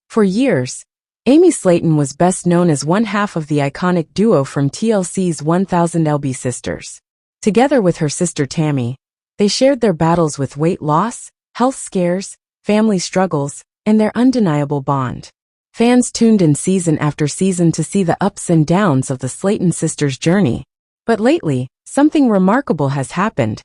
For years, Amy Slaton was best known as one half of the iconic duo from TLC's 1000 LB Sisters. Together with her sister Tammy, they shared their battles with weight loss, health scares, family struggles, and their undeniable bond. Fans tuned in season after season to see the ups and downs of the Slaton sisters' journey. But lately, something remarkable has happened.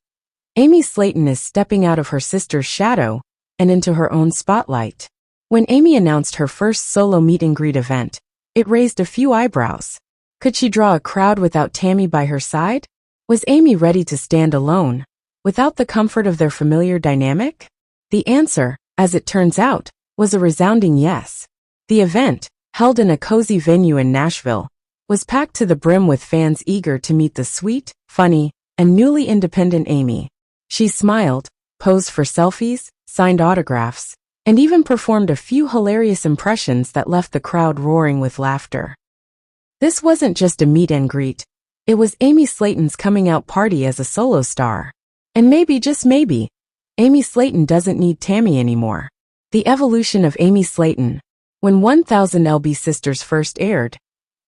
Amy Slaton is stepping out of her sister's shadow and into her own spotlight. When Amy announced her first solo meet-and-greet event, it raised a few eyebrows. Could she draw a crowd without Tammy by her side? Was Amy ready to stand alone, without the comfort of their familiar dynamic? The answer, as it turns out, was a resounding yes. The event, held in a cozy venue in Nashville, was packed to the brim with fans eager to meet the sweet, funny, and newly independent Amy. She smiled, posed for selfies, signed autographs, and even performed a few hilarious impressions that left the crowd roaring with laughter. This wasn't just a meet and greet. It was Amy Slaton's coming out party as a solo star. And maybe, just maybe, Amy Slaton doesn't need Tammy anymore. The evolution of Amy Slaton. When 1000 LB Sisters first aired,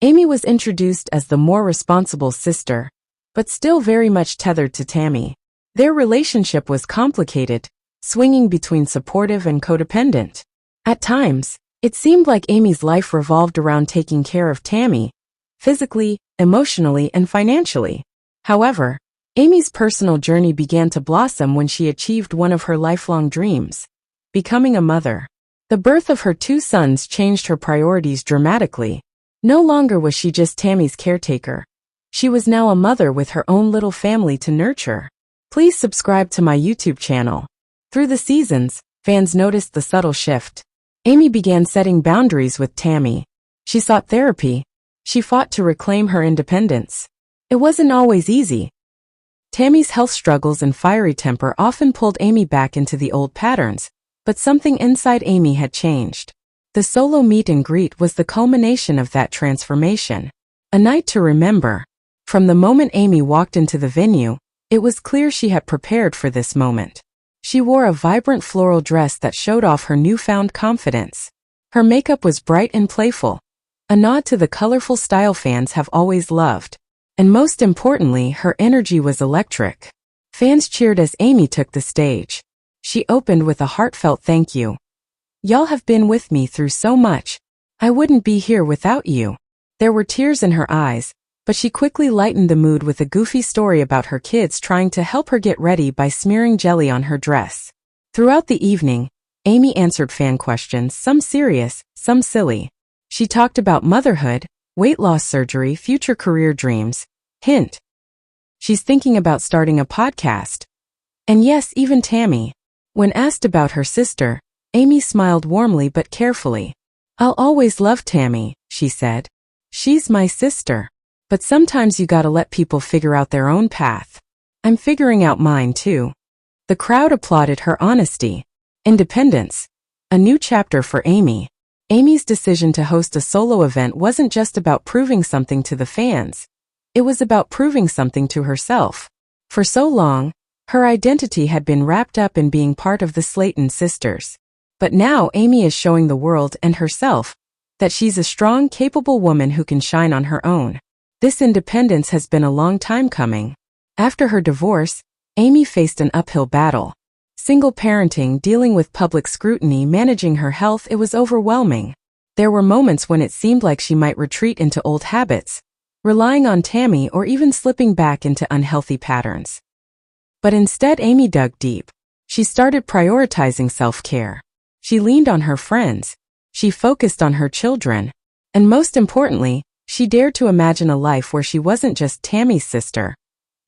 Amy was introduced as the more responsible sister, but still very much tethered to Tammy. Their relationship was complicated, swinging between supportive and codependent. At times, it seemed like Amy's life revolved around taking care of Tammy, physically, emotionally, and financially. However, Amy's personal journey began to blossom when she achieved one of her lifelong dreams, becoming a mother. The birth of her two sons changed her priorities dramatically. No longer was she just Tammy's caretaker. She was now a mother with her own little family to nurture. Please subscribe to my YouTube channel. Through the seasons, fans noticed the subtle shift. Amy began setting boundaries with Tammy. She sought therapy. She fought to reclaim her independence. It wasn't always easy. Tammy's health struggles and fiery temper often pulled Amy back into the old patterns, but something inside Amy had changed. The solo meet and greet was the culmination of that transformation. A night to remember. From the moment Amy walked into the venue, it was clear she had prepared for this moment. She wore a vibrant floral dress that showed off her newfound confidence. Her makeup was bright and playful, a nod to the colorful style fans have always loved. And most importantly, her energy was electric. Fans cheered as Amy took the stage. She opened with a heartfelt thank you. "Y'all have been with me through so much. I wouldn't be here without you." There were tears in her eyes, but she quickly lightened the mood with a goofy story about her kids trying to help her get ready by smearing jelly on her dress. Throughout the evening, Amy answered fan questions, some serious, some silly. She talked about motherhood, weight loss surgery, future career dreams. Hint: she's thinking about starting a podcast. And yes, even Tammy. When asked about her sister, Amy smiled warmly but carefully. "I'll always love Tammy," she said. "She's my sister. But sometimes you gotta let people figure out their own path. I'm figuring out mine too." The crowd applauded her honesty. Independence. A new chapter for Amy. Amy's decision to host a solo event wasn't just about proving something to the fans. It was about proving something to herself. For so long, her identity had been wrapped up in being part of the Slaton sisters. But now Amy is showing the world and herself that she's a strong, capable woman who can shine on her own. This independence has been a long time coming. After her divorce, Amy faced an uphill battle. Single parenting, dealing with public scrutiny, managing her health, it was overwhelming. There were moments when it seemed like she might retreat into old habits, relying on Tammy or even slipping back into unhealthy patterns. But instead, Amy dug deep. She started prioritizing self-care. She leaned on her friends. She focused on her children. And most importantly, she dared to imagine a life where she wasn't just Tammy's sister,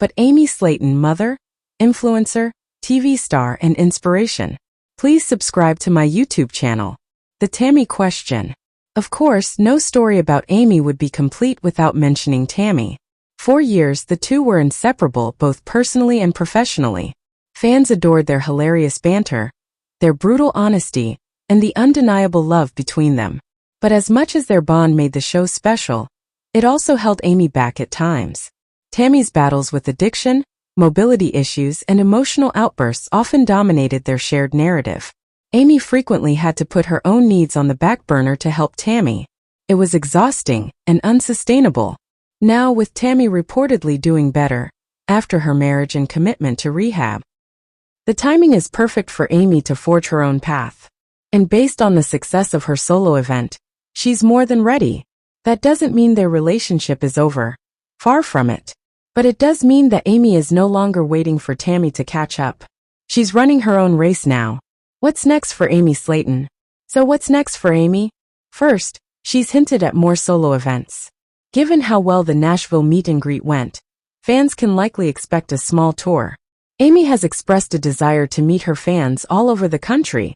but Amy Slaton, mother, influencer, TV star, and inspiration. Please subscribe to my YouTube channel. The Tammy question. Of course, no story about Amy would be complete without mentioning Tammy. For years, the two were inseparable both personally and professionally. Fans adored their hilarious banter, their brutal honesty, and the undeniable love between them. But as much as their bond made the show special, it also held Amy back at times. Tammy's battles with addiction, mobility issues, and emotional outbursts often dominated their shared narrative. Amy frequently had to put her own needs on the back burner to help Tammy. It was exhausting and unsustainable. Now, with Tammy reportedly doing better after her marriage and commitment to rehab, the timing is perfect for Amy to forge her own path. And based on the success of her solo event, she's more than ready. That doesn't mean their relationship is over. Far from it. But it does mean that Amy is no longer waiting for Tammy to catch up. She's running her own race now. What's next for Amy Slaton? So what's next for Amy? First, she's hinted at more solo events. Given how well the Nashville meet and greet went, fans can likely expect a small tour. Amy has expressed a desire to meet her fans all over the country,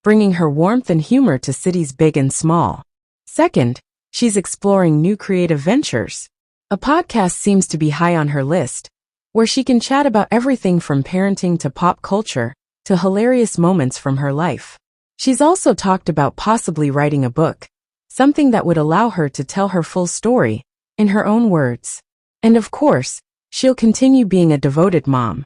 bringing her warmth and humor to cities big and small. Second, she's exploring new creative ventures. A podcast seems to be high on her list, where she can chat about everything from parenting to pop culture to hilarious moments from her life. She's also talked about possibly writing a book, something that would allow her to tell her full story in her own words. And of course, she'll continue being a devoted mom.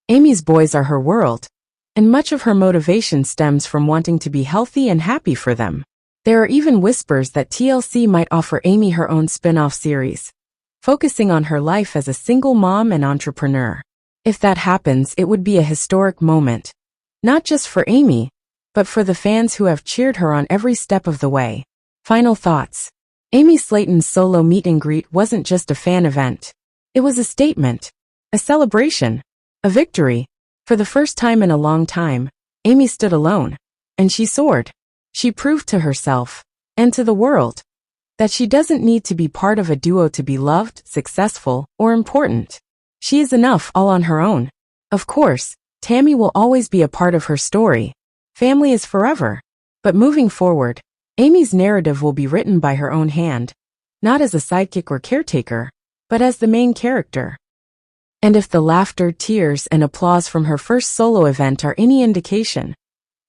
Amy's boys are her world, and much of her motivation stems from wanting to be healthy and happy for them. There are even whispers that TLC might offer Amy her own spin-off series, focusing on her life as a single mom and entrepreneur. If that happens, it would be a historic moment, not just for Amy, but for the fans who have cheered her on every step of the way. Final thoughts. Amy Slaton's solo meet and greet wasn't just a fan event. It was a statement, a celebration, a victory. For the first time in a long time, Amy stood alone, and she soared. She proved to herself, and to the world, that she doesn't need to be part of a duo to be loved, successful, or important. She is enough all on her own. Of course, Tammy will always be a part of her story. Family is forever. But moving forward, Amy's narrative will be written by her own hand, not as a sidekick or caretaker, but as the main character. And if the laughter, tears, and applause from her first solo event are any indication,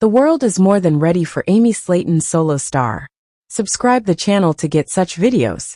the world is more than ready for Amy Slaton's solo star. Subscribe the channel to get such videos.